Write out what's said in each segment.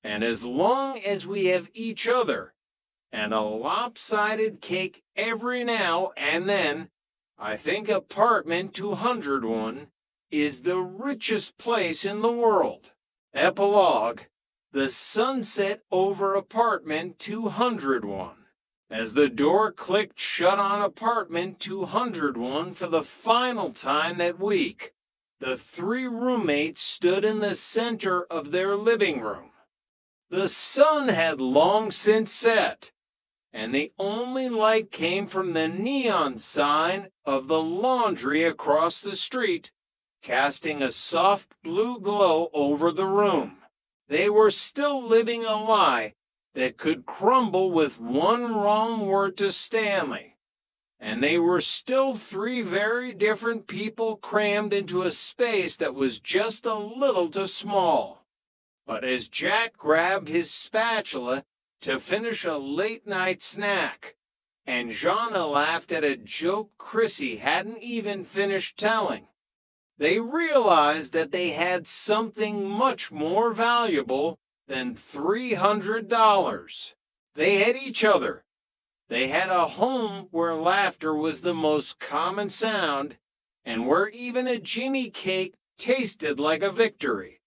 And as long as we have each other and a lopsided cake every now and then, I think apartment 201 is the richest place in the world. Epilogue: The sunset over apartment 201. As the door clicked shut on apartment 201 for the final time that week, the three roommates stood in the center of their living room. The sun had long since set, and the only light came from the neon sign of the laundry across the street, casting a soft blue glow over the room. They were still living a lie that could crumble with one wrong word to Stanley. And they were still three very different people crammed into a space that was just a little too small. But as Jack grabbed his spatula to finish a late-night snack, and Jana laughed at a joke Chrissy hadn't even finished telling, they realized that they had something much more valuable than $300. They had each other. They had a home where laughter was the most common sound, and where even a Jimmy cake tasted like a victory.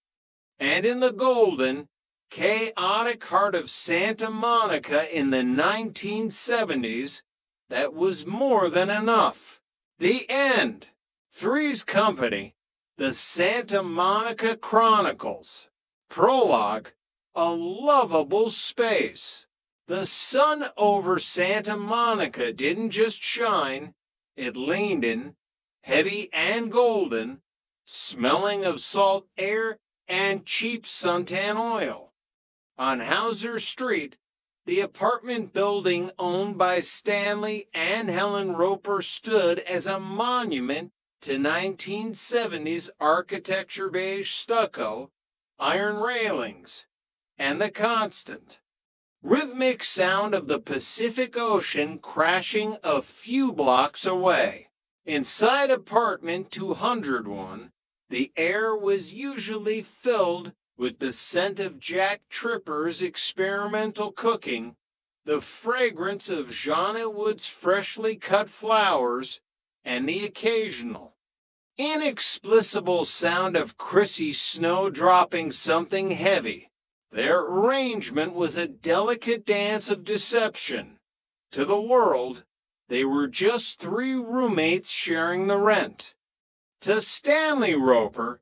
And in the golden, chaotic heart of Santa Monica in the 1970s, that was more than enough. The end. Three's Company, The Santa Monica Chronicles. Prologue: A lovable space. The sun over Santa Monica didn't just shine, it leaned in, heavy and golden, smelling of salt air and cheap suntan oil. On Hauser Street, the apartment building owned by Stanley and Helen Roper stood as a monument to 1970s architecture: beige stucco, iron railings, and the constant rhythmic sound of the Pacific Ocean crashing a few blocks away. Inside apartment 201, the air was usually filled with the scent of Jack Tripper's experimental cooking, the fragrance of Jana Wood's freshly cut flowers, and the occasional, inexplicable sound of Chrissy Snow dropping something heavy. Their arrangement was a delicate dance of deception. To the world, they were just three roommates sharing the rent. To Stanley Roper,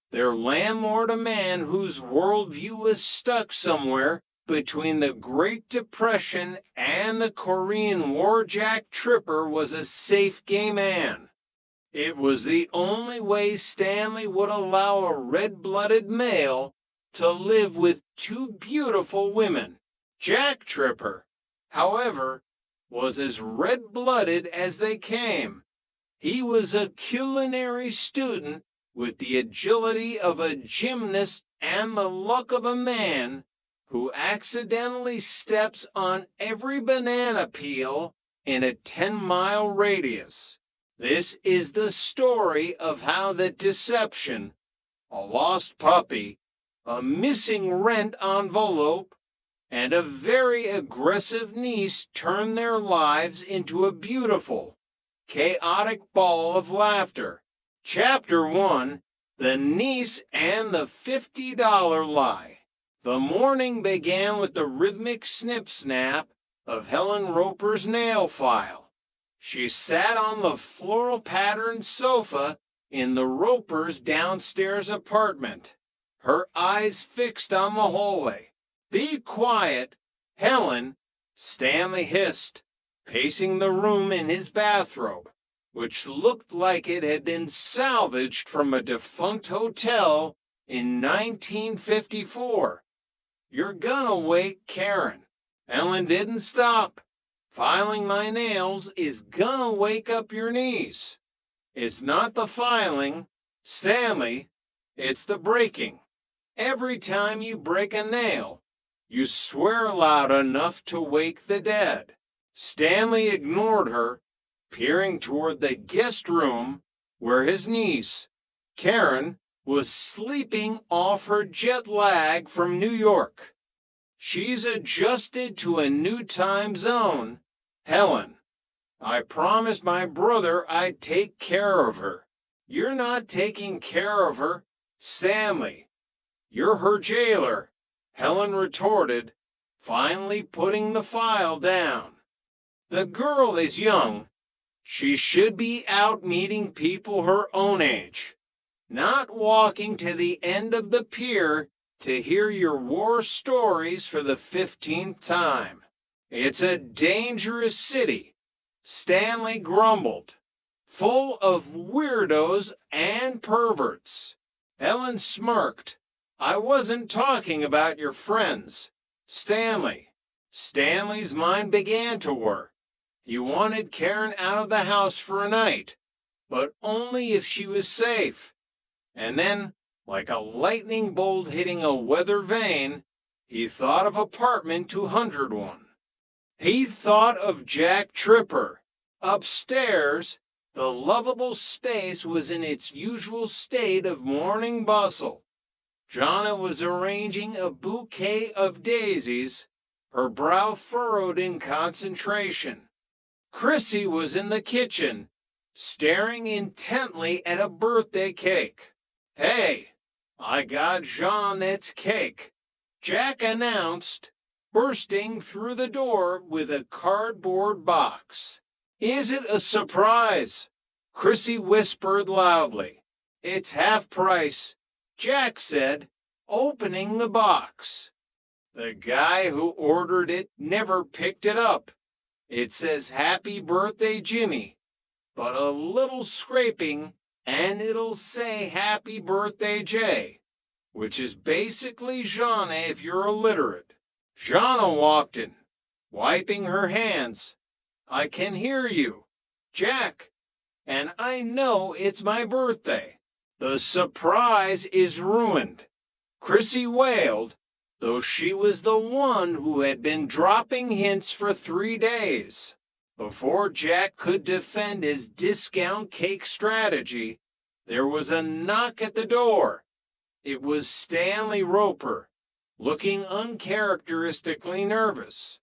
their landlord, a man whose worldview was stuck somewhere between the Great Depression and the Korean War, Jack Tripper was a safe gay man. It was the only way Stanley would allow a red-blooded male to live with two beautiful women. Jack Tripper, however, was as red-blooded as they came. He was a culinary student with the agility of a gymnast and the luck of a man who accidentally steps on every banana peel in a 10-mile radius. This is the story of how the deception, a lost puppy, a missing rent envelope, and a very aggressive niece turned their lives into a beautiful, chaotic ball of laughter. Chapter 1: The Niece and the $50 Lie. The morning began with the rhythmic snip-snap of Helen Roper's nail file. She sat on the floral-patterned sofa in the Ropers' downstairs apartment, her eyes fixed on the hallway. "Be quiet, Helen," Stanley hissed, pacing the room in his bathrobe, which looked like it had been salvaged from a defunct hotel in 1954. "You're gonna wake Karen." Helen didn't stop. "Filing my nails is gonna wake up your niece." "It's not the filing, Stanley, it's the breaking. Every time you break a nail, you swear loud enough to wake the dead." Stanley ignored her, peering toward the guest room where his niece, Karen, was sleeping off her jet lag from New York. She's adjusted to a new time zone. Helen, I promised my brother I'd take care of her. You're not taking care of her, Stanley. You're her jailer, Helen retorted, finally putting the file down. The girl is young. She should be out meeting people her own age, not walking to the end of the pier to hear your war stories for the 15th time. It's a dangerous city, Stanley grumbled, full of weirdos and perverts. Helen smirked. I wasn't talking about your friends, Stanley. Stanley's mind began to work. He wanted Karen out of the house for a night, but only if she was safe. And then, like a lightning bolt hitting a weather vane, he thought of apartment 201. He thought of Jack Tripper. Upstairs, the lovable space was in its usual state of morning bustle. Jonna was arranging a bouquet of daisies, her brow furrowed in concentration. Chrissy was in the kitchen, staring intently at a birthday cake. Hey, I got Jeanette's cake, Jack announced, bursting through the door with a cardboard box. Is it a surprise? Chrissy whispered loudly. It's half price, Jack said, opening the box. The guy who ordered it never picked it up. It says Happy Birthday, Jimmy, but a little scraping and it'll say Happy Birthday, Jay, which is basically Jonna if you're illiterate. Jonna walked in, wiping her hands. I can hear you, Jack, and I know it's my birthday. The surprise is ruined, Chrissy wailed, though she was the one who had been dropping hints for 3 days. Before Jack could defend his discount cake strategy, there was a knock at the door. It was Stanley Roper, looking uncharacteristically nervous.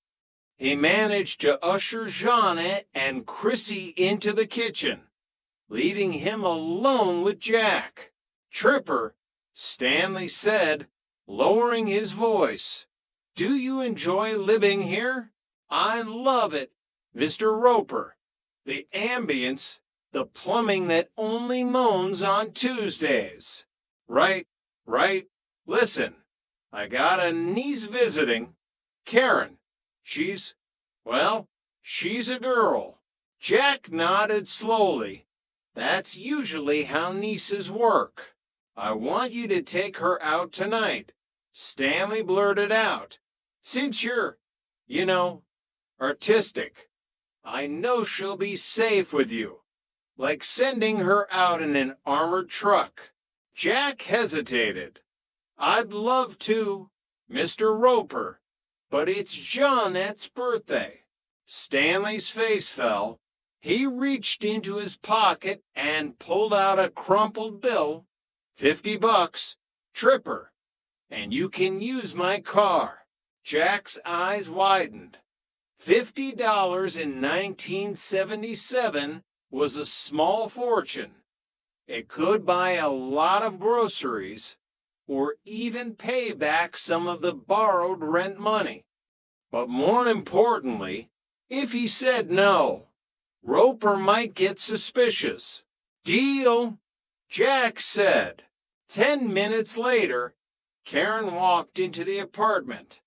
He managed to usher Jeanette and Chrissy into the kitchen, leaving him alone with Jack. Tripper, Stanley said, lowering his voice. Do you enjoy living here? I love it, Mr. Roper. The ambience, the plumbing that only moans on Tuesdays. Right. Listen, I got a niece visiting. Karen. She's a girl. Jack nodded slowly. That's usually how nieces work. I want you to take her out tonight, Stanley blurted out. Since you're, artistic, I know she'll be safe with you. Like sending her out in an armored truck. Jack hesitated. I'd love to, Mr. Roper, but it's Jeanette's birthday. Stanley's face fell. He reached into his pocket and pulled out a crumpled bill. $50, Tripper, and you can use my car. Jack's eyes widened. $50 in 1977 was a small fortune. It could buy a lot of groceries or even pay back some of the borrowed rent money. But more importantly, if he said no, Roper might get suspicious. Deal, Jack said. 10 minutes later, Karen walked into the apartment.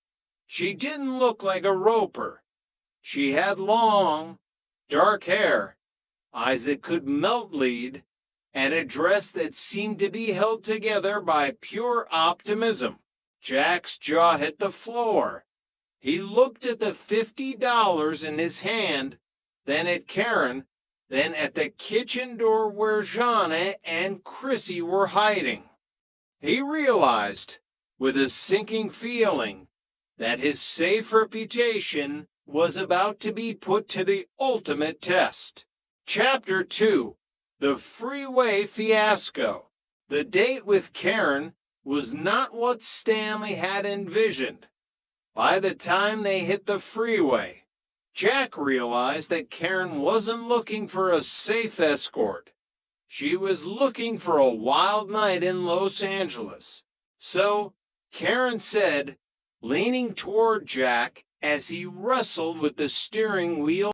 She didn't look like a Roper. She had long, dark hair, eyes that could melt lead, and a dress that seemed to be held together by pure optimism. Jack's jaw hit the floor. He looked at the $50 in his hand, then at Karen, then at the kitchen door where Jonna and Chrissy were hiding. He realized, with a sinking feeling, that his safe reputation was about to be put to the ultimate test. Chapter 2. The Freeway Fiasco. The date with Karen was not what Stanley had envisioned. By the time they hit the freeway, Jack realized that Karen wasn't looking for a safe escort. She was looking for a wild night in Los Angeles. So, Karen said, leaning toward Jack as he wrestled with the steering wheel,